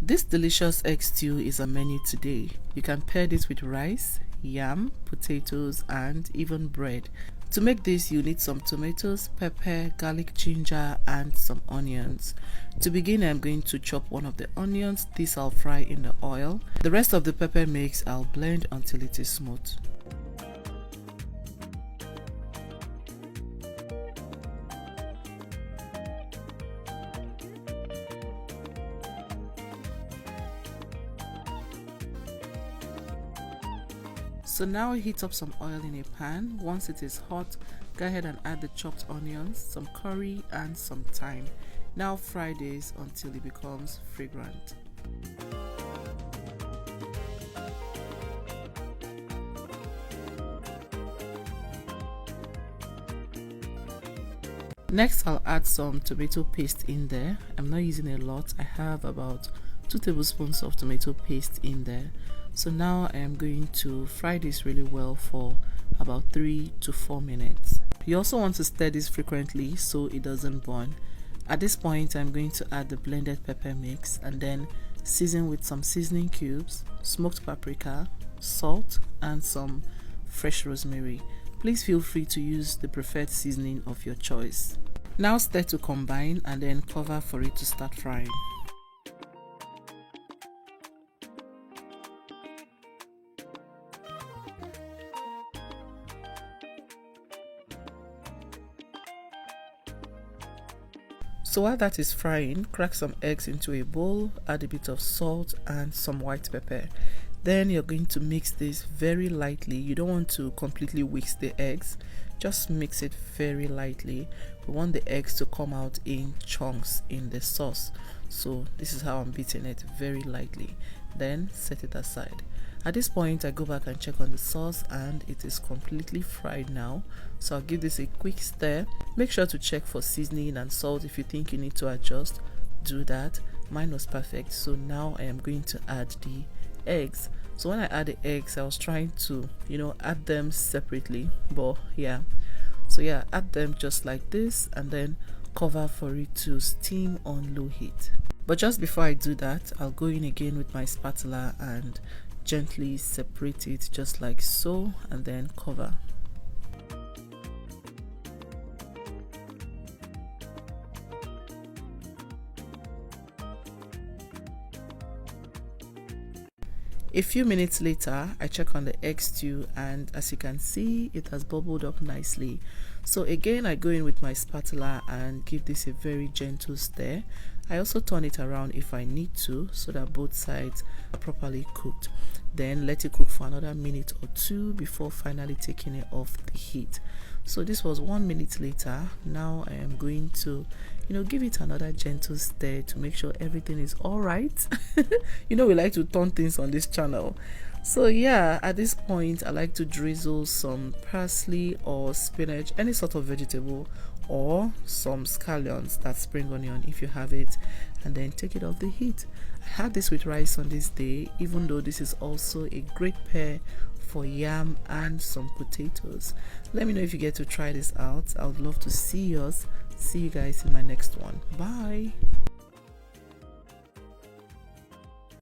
This delicious egg stew is a menu today. You can pair this with rice, yam, potatoes, and even bread. To make this, you need some tomatoes, pepper, garlic, ginger, and some onions. To begin, I'm going to chop one of the onions. This I'll fry in the oil. The rest of the pepper mix I'll blend until it is smooth. So now heat up some oil in a pan. Once it is hot, go ahead and add the chopped onions, some curry, and some thyme. Now fry this until it becomes fragrant. Next, I'll add some tomato paste in there. I'm not using a lot. I have about 2 tablespoons of tomato paste in there. So now I am going to fry this really well for about 3 to 4 minutes. You also want to stir this frequently so it doesn't burn. At this point, I'm going to add the blended pepper mix and then season with some seasoning cubes, smoked paprika, salt, and some fresh rosemary. Please feel free to use the preferred seasoning of your choice. Now stir to combine and then cover for it to start frying. So while that is frying, crack some eggs into a bowl, add a bit of salt and some white pepper. Then you're going to mix this very lightly. You don't want to completely whisk the eggs, just mix it very lightly. We want the eggs to come out in chunks in the sauce. So this is how I'm beating it, very lightly. Then set it aside. At this point, I go back and check on the sauce and it is completely fried now. So I'll give this a quick stir. Make sure to check for seasoning and salt. If you think you need to adjust, do that. Mine was perfect. So now I am going to add the eggs. So when I add the eggs, I was trying to, add them separately. But yeah. So yeah, add them just like this and then cover for it to steam on low heat. But just before I do that, I'll go in again with my spatula and gently separate it just like so and then cover. A few minutes later, I check on the egg stew and as you can see, it has bubbled up nicely. So again, I go in with my spatula and give this a very gentle stir. I also turn it around if I need to so that both sides are properly cooked. Then let it cook for another minute or 2 before finally taking it off the heat. So this was 1 minute later. Now I am going to, give it another gentle stir to make sure everything is all right. We like to turn things on this channel. So yeah, at this point, I like to drizzle some parsley or spinach, any sort of vegetable, or some scallions, that's spring onion if you have it, and then take it off the heat. I had this with rice on this day, even though this is also a great pair for yam and some potatoes. Let me know if you get to try this out. I would love to see yours. See you guys in my next one. Bye.